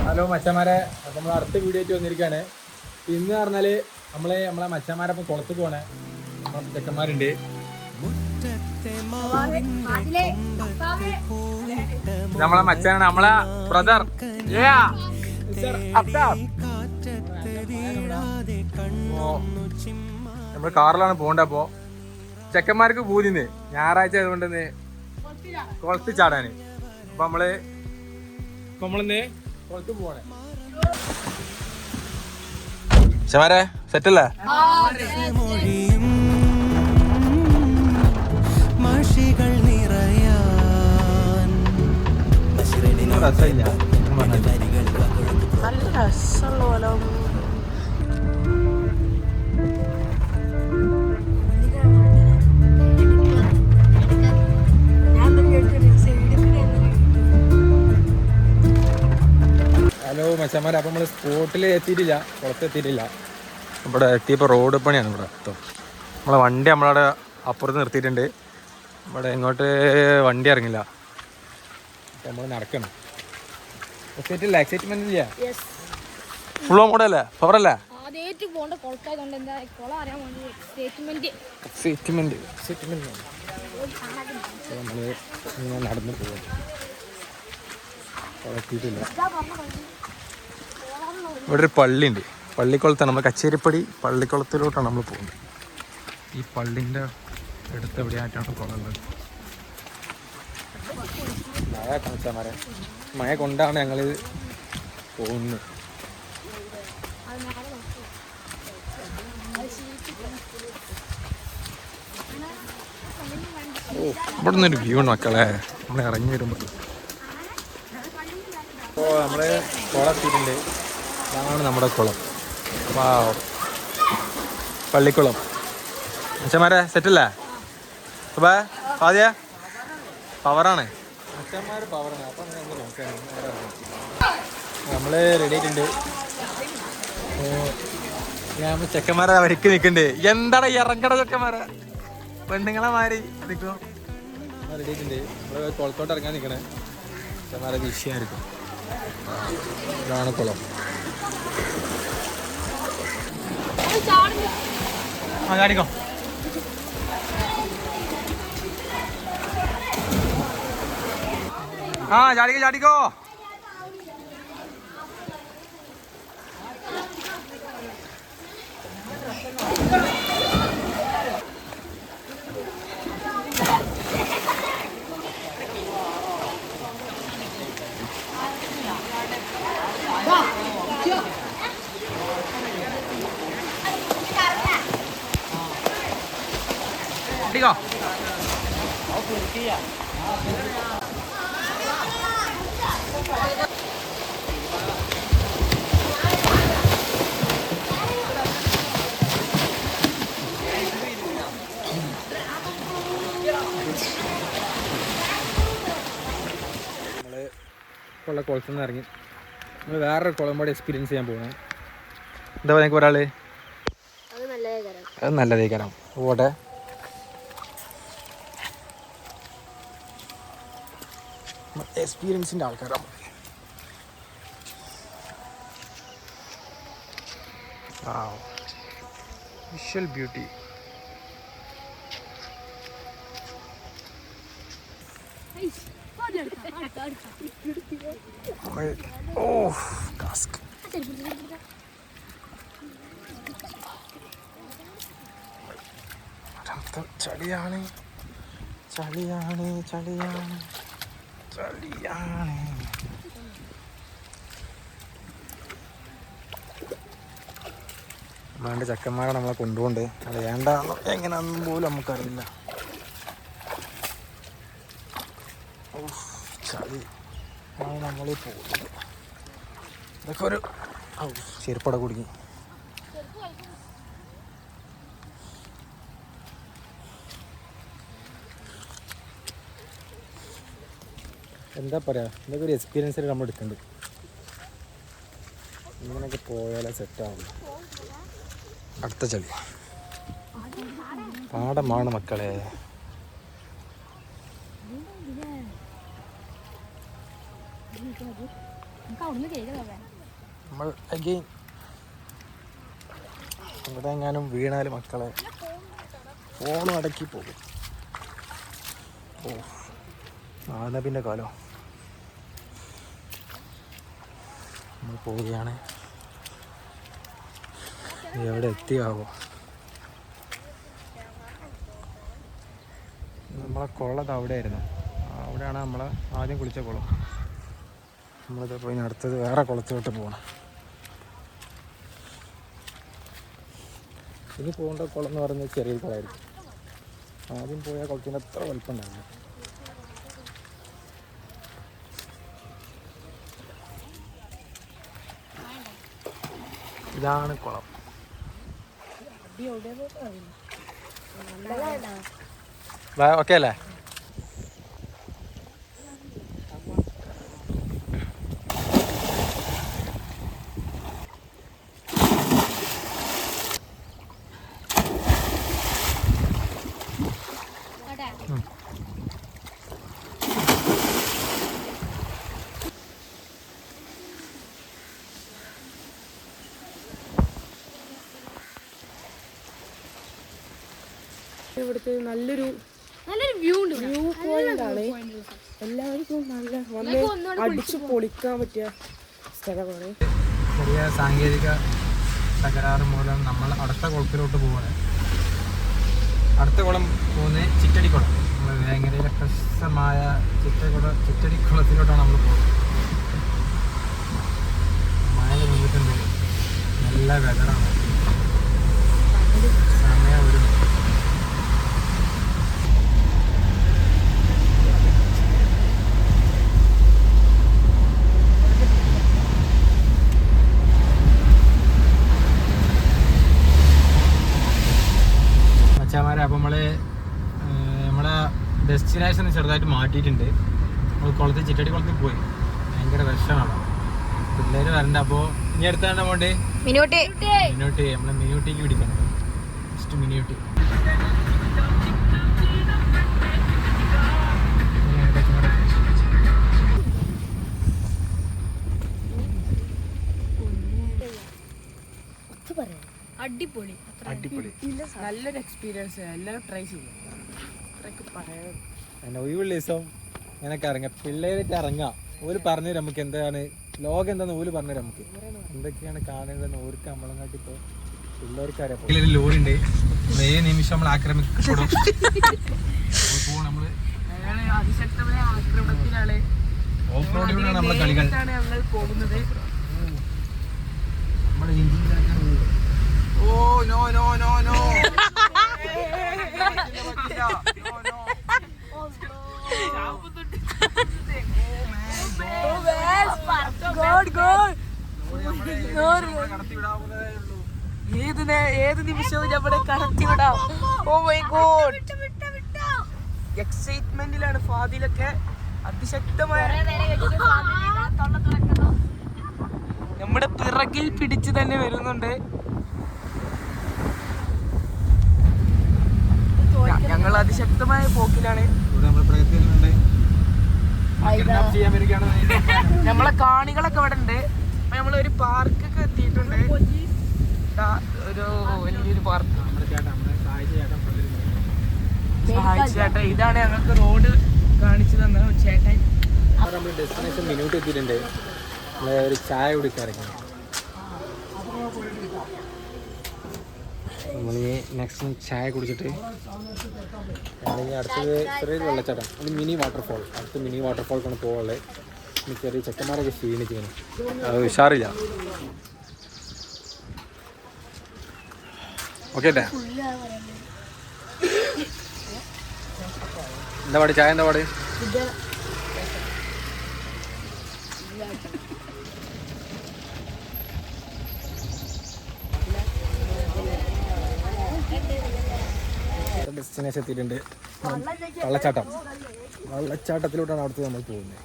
Hello മച്ചന്മാരെ, അപ്പം നമ്മൾ അടുത്ത വീഡിയോ ആയിട്ട് വന്നിരിക്കുകയാണ്. ഇന്ന് പറഞ്ഞാൽ നമ്മളെ മച്ചന്മാരപ്പം കുളത്ത് പോകണേ ചെക്കന്മാരുണ്ട്. നമ്മളെ മച്ചാനാണ്, നമ്മളെ ബ്രദർ നമ്മൾ കാറിലാണ് പോകണ്ട. അപ്പോ ചെക്കന്മാർക്ക് പൂതിന്ന് ഞായറാഴ്ച ആയതുകൊണ്ടെന്ന് കുളത്ത് ചാടാന്. അപ്പൊ നമ്മളിന്ന് കുളത്ത് പോവാണ്. ചമാരെ സെറ്റല്ലേ? മഷികൾ നിറയാൻ രസമില്ല, നല്ല രസമുള്ള ഹലോ മച്ചന്മാരെ, അപ്പം നമ്മൾ സ്പോട്ടിൽ എത്തിയിട്ടില്ല, കുളത്തെത്തിയിട്ടില്ല. ഇവിടെ എത്തിയപ്പോൾ റോഡ് പണിയാണ്. ഇവിടെ നമ്മളെ വണ്ടി നമ്മളവിടെ അപ്പുറത്ത് നിർത്തിയിട്ടുണ്ട്. ഇവിടെ ഇങ്ങോട്ട് വണ്ടി ഇറങ്ങില്ല, അപ്പം നമ്മൾ നടക്കണം. എക്സൈറ്റില്ല, എക്സൈറ്റ്മെന്റ് ഇല്ല, ഫുൾ ഓൺ കൂടെ അല്ലേ, പവറല്ലേ? നമ്മൾ നടന്നു പോകും. എത്തിയിട്ടില്ല. ഇവിടെ ഒരു പള്ളിയുണ്ട്, പള്ളിക്കുളത്താണ്. നമ്മൾ കച്ചേരിപ്പടി പള്ളിക്കുളത്തിലോട്ടാണ് നമ്മൾ പോകുന്നത്. ഈ പള്ളിൻ്റെ അടുത്ത് എവിടെയായിട്ടാണ് കുളമുള്ളത്. മഴ കണച്ചാമാരെ, മഴ കൊണ്ടാണ് ഞങ്ങൾ പോകുന്നത്. ഓ, ഇവിടെ നിന്നൊരു വ്യൂ ഉണ്ട് മക്കളെ, നമ്മൾ ഇറങ്ങി വരുമ്പോൾ. അപ്പോൾ നമ്മൾ കുളം എത്തിയിട്ടുണ്ട്. ഇതാണ് നമ്മുടെ കുളം. പള്ളിക്കുളം. മച്ചന്മാരെ സെറ്റല്ലേ? അപ്പോൾ ആദ്യ പവറാണ്, മച്ചന്മാർ പവറാണ്. അപ്പം നോക്കുകയാണ്, നമ്മൾ റെഡി ആയിട്ടുണ്ട്. ഞാൻ ചെക്കന്മാരെ വരിക്ക് നിൽക്കുന്നുണ്ട്. എന്താണ് ഇറങ്ങണ ചെക്കന്മാരെ, പെണ്ണുങ്ങളെ മാറി നിൽക്കും. റെഡി ആയിട്ടുണ്ട്. നമ്മൾ കുളത്തോട്ട് ഇറങ്ങാൻ നിൽക്കണേ. ചെക്കന്മാരെ വിഷയമായിരിക്കും. ഇതാണ് കുളം. ആ ചാടിക്കോ. ആ ചാടിക്കോ ചാടിക്കോ. ഉള്ള കുളത്തിൽ നിന്ന് ഇറങ്ങി നമ്മൾ വേറൊരു കുളമ്പാട് എക്സ്പീരിയൻസ് ചെയ്യാൻ പോകണം. എന്താ പറയുക ഒരാൾ? അത് നല്ലതേക്കാരം. പോട്ടെ. എക്സ്പീരിയൻസിൻ്റെ ആൾക്കാരാണ്. Visual beauty. ചളിയാണ് ചളിയാണ് ചളിയാണ് ചളിയാണ്. വേണ്ട ചക്കന്മാരെ നമ്മളെ കൊണ്ടുപോണ്ട്. അത് വേണ്ട എങ്ങനെയാണെന്നും പോലും നമുക്കറിയില്ല. ചളി ആണ് നമ്മളീ പോകുന്നത്. ഇതൊക്കെ ഒരു ചെരുപ്പട കുടുങ്ങി. എന്താ പറയുക, ഇതൊക്കെ ഒരു എക്സ്പീരിയൻസ് ആയിട്ട് നമ്മൾ എടുക്കുന്നുണ്ട്. ഇങ്ങനെയൊക്കെ പോയാലേ സെറ്റാവും. അടുത്ത ചളി പാടമാണ് മക്കളെ. നമ്മൾ അഗെയിൻ ഇവിടെ എങ്ങാനും വീണാൽ മക്കളെ ഫോൺ അടക്കി പോകും. ഓ എന്നാ പിന്നെ കാലോ നമ്മൾ പോവുകയാണ്. എവിടെ എത്തിയാവോ? നമ്മളെ കുളം അവിടെയായിരുന്നു. അവിടെയാണ് നമ്മളെ ആദ്യം കുളിച്ച കുളം. നമ്മളിത് പോയി അടുത്തത് വേറെ കുളത്തിലോട്ട് പോകണം. ഇനി പോകേണ്ട കുളം എന്ന് പറയുന്നത് ചെറിയ കുളമായിരിക്കും. ആദ്യം പോയ കുളത്തിൻ്റെ അത്ര വലിപ്പം ഉണ്ടായിരുന്നു. ഇതാണ് കുളം. ഓക്കെ അല്ലേ? ഇവിടുത്തെ നല്ലൊരു വ്യൂ പോയിന്റ് ആണ്. എല്ലാവർക്കും നല്ല അടിച്ചു പൊളിക്കാൻ പറ്റിയ സ്ഥലമാണ്. ചെറിയ സാങ്കേതിക തകരാറ് മൂലം നമ്മൾ അടുത്ത കുളത്തിലോട്ട് പോവാണ്. അടുത്ത കുളം പോകുന്നത് ചിറ്റടിക്കുളം. നമ്മൾ വേങ്ങരയിലെ പ്രശസ്തമായ ചിറ്റടിക്കുളത്തിലോട്ടാണ് നമ്മൾ പോകുന്നത്. മഴ നിന്നിട്ടുണ്ട്, നല്ല വെതറാണ്. സമയം ഒരു മച്ചാമാരെ. അപ്പോൾ നമ്മളെ ഡെസ്റ്റിനേഷൻ ചെറുതായിട്ട് മാറ്റിയിട്ടുണ്ട്. നമ്മൾ കുളത്തിൽ ചിറ്റടി കുളത്തിൽ പോയി. ഭയങ്കര വിഷമാണ്. പിള്ളേർ വരണ്ട. അപ്പോൾ ഇനി അടുത്താണ് പോണ്ടേ മിനിയൂട്ടി. നമ്മളെ മിനിയൂട്ടിക്ക് പിടിക്കണം. ജസ്റ്റ് മിനിയൂട്ടി. അടിപൊളി നല്ലൊരു എക്സ്പീരിയൻസ്. എല്ലാവരും ട്രൈ ചെയ്യും. ഒഴിവുള്ള ദിവസം ഇങ്ങനൊക്കെ ഇറങ്ങാം. പിള്ളേരായിട്ട് ഇറങ്ങാം. ഓര് പറഞ്ഞുതരും നമുക്ക് എന്താണ് ലോകം എന്താന്ന് ഓര് പറഞ്ഞുതരും. നമുക്ക് എന്തൊക്കെയാണ് കാണേണ്ടതെന്ന് ഓർക്ക് നമ്മളങ്ങാട്ടി ഇപ്പോൾ പിള്ളേർക്ക് അറിയാം. ഒരു ലോറി ഉണ്ട്. ഏത് നിമിഷം നമ്മൾ ആക്രമിക്കപ്പെടും. നമ്മള് അതിശക്തമായ ആക്രമണത്തിലാണ് ഓഫ് റോഡിലൂടെയാണ് നമ്മളെ കളികൾ. ഞങ്ങൾ പോകുന്നത്. നമ്മുടെ engine Oh no no no no! ഏത് നിമിഷവും നമ്മളെ കടത്തിവിടാം. Oh my God, എക്സൈറ്റ്മെന്റിലാണ് ഫാദിലൊക്കെ. അതിശക്തമായ നമ്മുടെ പിറകിൽ പിടിച്ചു തന്നെ വരുന്നുണ്ട്. ഞങ്ങൾ അതിശക്തമായ പോക്കിലാണ്. നമ്മളെ കാണികളൊക്കെ ഇവിടെ ഉണ്ട്. നമ്മളൊരു പാർക്കൊക്കെ എത്തിയിട്ടുണ്ട്. ഒരു വലിയൊരു പാർക്ക്. ചേട്ടാ, ഇതാണ് ഞങ്ങൾക്ക് റോഡ് കാണിച്ചു തന്ന ചേട്ടൻ. നമ്മൾ ഡെസ്റ്റിനേഷൻ മിനിയൂട്ടി എത്തിയിട്ടുണ്ട്. ഒരു ചായ കുടിക്കാറൊക്കെ. നമ്മൾ നെക്സ്റ്റ് ചായ കുടിച്ചിട്ട് അടുത്തത് ചെറിയൊരു വെള്ളച്ചാട്ടം, ഒരു മിനി വാട്ടർഫോൾ. അടുത്ത് മിനി വാട്ടർഫോൾക്കാണ് പോകാനുള്ളത്. ഇനി ചെറിയ ചെക്കന്മാരൊക്കെ ക്ഷീണിച്ചിങ്ങനെ, അത് ഉഷാറില്ല. ഓക്കെ അല്ലേ? എന്താ പാട്? ചായ എന്താ പാട്? ഡെസ്റ്റിനേഷൻ എത്തിയിട്ടുണ്ട്. വെള്ളച്ചാട്ടത്തിലോട്ടാണ് അവിടുത്തെ നമ്മൾ പോകുന്നത്.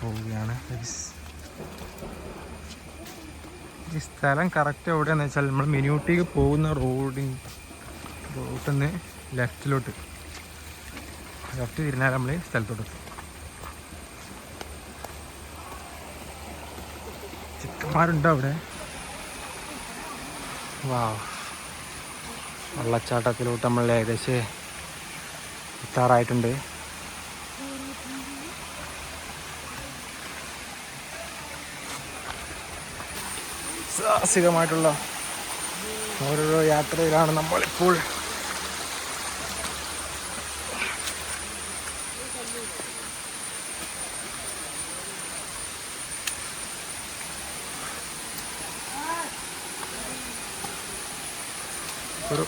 പോവുകയാണ്. ഈ സ്ഥലം കറക്റ്റ് എവിടെയാണെന്ന് വെച്ചാൽ നമ്മൾ മിനിയൂട്ടിക്ക് പോകുന്ന റോട്ടിൽ നിന്ന് ലെഫ്റ്റ് തിരിഞ്ഞാൽ നമ്മൾ സ്ഥലത്തോട്ട് എത്തും. ചിക്കന്മാരുണ്ടോ അവിടെ? വാ, വെള്ളച്ചാട്ടത്തിലോട്ട് നമ്മൾ ഏകദേശം എത്താറായിട്ടുണ്ട്. സാഹസികമായിട്ടുള്ള ഓരോരോ യാത്രയിലാണ് നമ്മളിപ്പോൾ. ഒരു